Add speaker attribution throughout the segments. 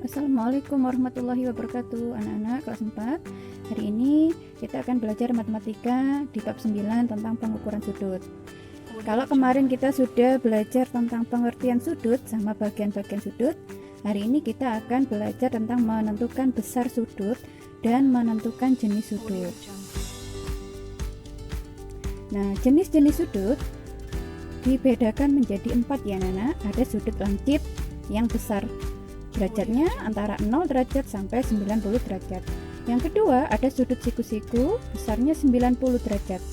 Speaker 1: Assalamualaikum warahmatullahi wabarakatuh, anak-anak kelas 4. Hari ini kita akan belajar matematika di bab 9 tentang pengukuran sudut. Kalau kemarin kita sudah belajar tentang pengertian sudut sama bagian-bagian sudut, hari ini kita akan belajar tentang menentukan besar sudut dan menentukan jenis sudut. Nah, jenis-jenis sudut dibedakan menjadi 4 ya anak-anak. Ada sudut lancip yang besar derajatnya antara 0 derajat sampai 90 derajat. Yang kedua ada sudut siku-siku besarnya 90 derajat.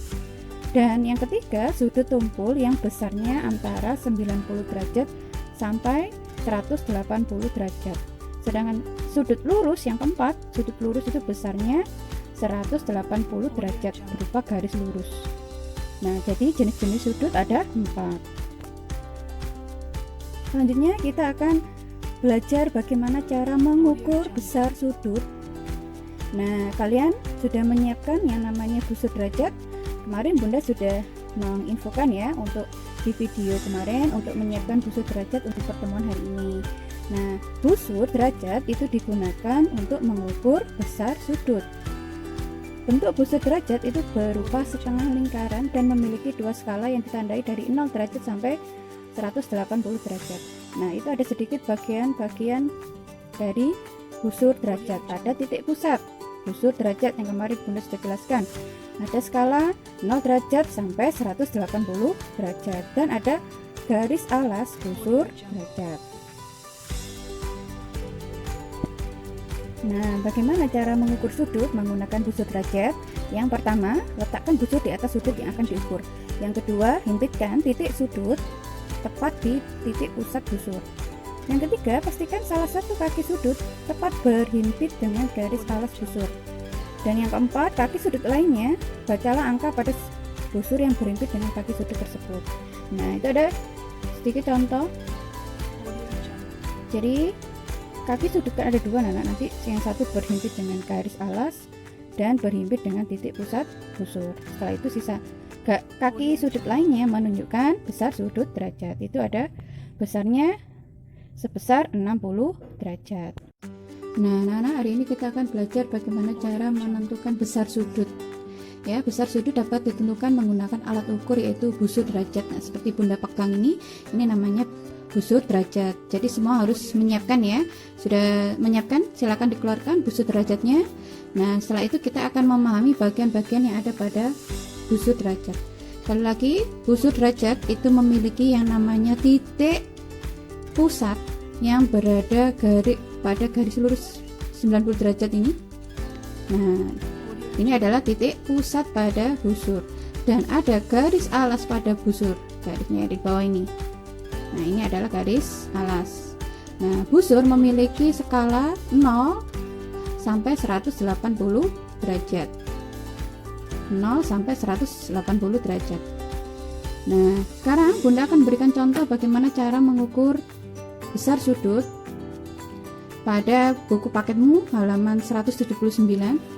Speaker 1: Dan yang ketiga sudut tumpul yang besarnya antara 90 derajat sampai 180 derajat. Sedangkan sudut lurus yang keempat, sudut lurus itu besarnya 180 derajat berupa garis lurus. Nah, jadi jenis-jenis sudut ada 4. Selanjutnya kita akan belajar bagaimana cara mengukur besar sudut. Nah, kalian sudah menyiapkan yang namanya busur derajat. Kemarin Bunda sudah menginfokan ya untuk di video kemarin untuk menyiapkan busur derajat untuk pertemuan hari ini. Nah, busur derajat itu digunakan untuk mengukur besar sudut. Bentuk busur derajat itu berupa setengah lingkaran dan memiliki 2 skala yang ditandai dari 0 derajat sampai 180 derajat. Nah, itu ada sedikit bagian-bagian dari busur derajat. Ada titik pusat busur derajat yang kemarin Bunda sudah jelaskan. Ada skala 0 derajat sampai 180 derajat dan ada garis alas busur derajat. Nah, bagaimana cara mengukur sudut menggunakan busur derajat? Yang pertama, letakkan busur di atas sudut yang akan diukur. Yang kedua, himpitkan titik sudut tepat di titik pusat busur. Yang ketiga, pastikan salah satu kaki sudut tepat berhimpit dengan garis alas busur. Dan yang keempat, kaki sudut lainnya bacalah angka pada busur yang berhimpit dengan kaki sudut tersebut. Nah, itu ada sedikit contoh. Jadi kaki sudut kan ada 2 nanti yang satu berhimpit dengan garis alas dan berhimpit dengan titik pusat busur. Setelah itu sisa kaki sudut lainnya menunjukkan besar sudut derajat. Itu ada besarnya sebesar 60 derajat. Nah, hari ini kita akan belajar bagaimana cara menentukan besar sudut. Ya, besar sudut dapat ditentukan menggunakan alat ukur yaitu busur derajat. Nah, seperti Bunda pegang ini namanya busur derajat. Jadi semua harus menyiapkan ya. Sudah menyiapkan? Silakan dikeluarkan busur derajatnya. Nah, setelah itu kita akan memahami bagian-bagian yang ada pada busur derajat. Sekali lagi, busur derajat itu memiliki yang namanya titik pusat yang berada pada garis lurus 90 derajat ini. Nah, ini adalah titik pusat pada busur dan ada garis alas pada busur. Garisnya di bawah ini. Nah, ini adalah garis alas. Nah, busur memiliki skala 0 sampai 180 derajat. 0 sampai 180 derajat. Nah, sekarang Bunda akan berikan contoh bagaimana cara mengukur besar sudut pada buku paketmu halaman 179.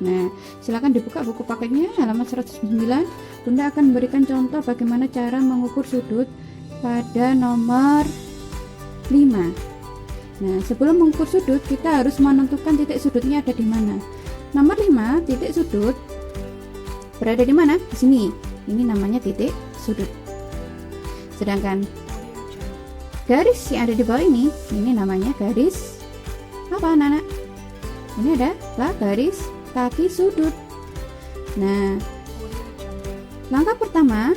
Speaker 1: Nah, silakan dibuka buku paketnya halaman 179. Bunda akan memberikan contoh bagaimana cara mengukur sudut pada nomor 5. Nah, sebelum mengukur sudut kita harus menentukan titik sudutnya ada di mana. Nomor 5, titik sudut berada di mana? Di sini. Ini namanya titik sudut. Sedangkan garis yang ada di bawah ini namanya garis apa, anak-anak? Ini adalah garis kaki sudut. Nah, langkah pertama,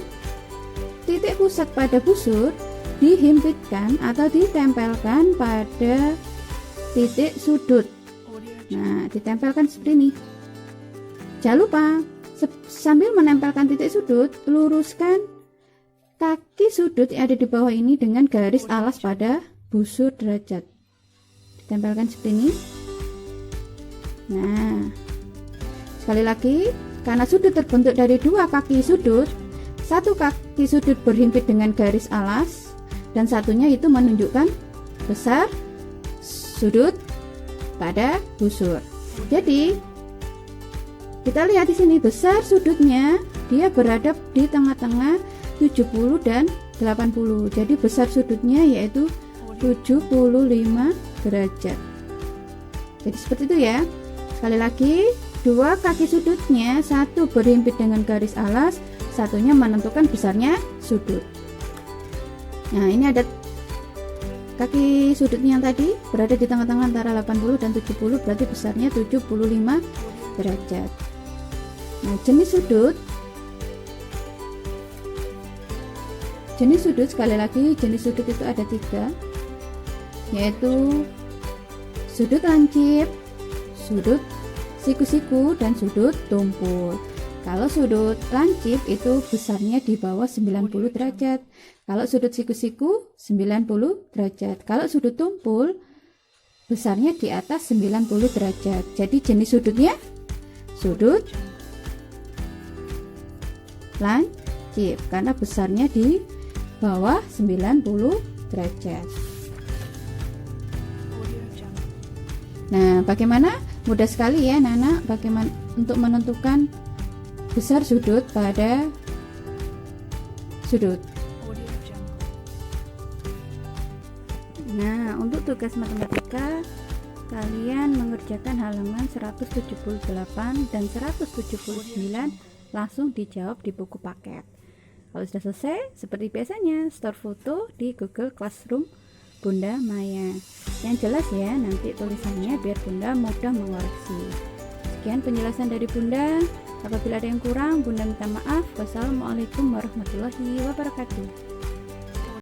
Speaker 1: titik pusat pada busur dihimpitkan atau ditempelkan pada titik sudut. Nah, ditempelkan seperti ini. Jangan lupa sambil menempelkan titik sudut, luruskan kaki sudut yang ada di bawah ini dengan garis alas pada busur derajat. Ditempelkan seperti ini. Nah, sekali lagi, karena sudut terbentuk dari 2 kaki sudut, satu kaki sudut berhimpit dengan garis alas dan satunya itu menunjukkan besar sudut pada busur. Jadi kita lihat di sini besar sudutnya dia berada di tengah-tengah 70 dan 80. Jadi besar sudutnya yaitu 75 derajat. Jadi seperti itu ya. Sekali lagi, dua kaki sudutnya, satu berhimpit dengan garis alas, satunya menentukan besarnya sudut. Nah, ini ada kaki sudutnya yang tadi berada di tengah-tengah antara 80 dan 70, berarti besarnya 75 derajat. Nah, jenis sudut sekali lagi, jenis sudut itu ada 3, yaitu sudut lancip, sudut siku-siku, dan sudut tumpul. Kalau sudut lancip itu besarnya di bawah 90 derajat. Kalau sudut siku-siku 90 derajat. Kalau sudut tumpul besarnya di atas 90 derajat. Jadi jenis sudutnya sudut lancip karena besarnya di bawah 90 derajat. Nah, bagaimana? Mudah sekali ya, Nana, bagaimana untuk menentukan besar sudut pada sudut. Nah, untuk tugas matematika kalian mengerjakan halaman 178 dan 179 langsung dijawab di buku paket. Kalau sudah selesai, seperti biasanya store foto di Google Classroom Bunda Maya. Yang jelas ya, nanti tulisannya biar Bunda mudah mengoreksi. Sekian penjelasan dari Bunda. Apabila ada yang kurang, Bunda minta maaf. Wassalamualaikum warahmatullahi wabarakatuh.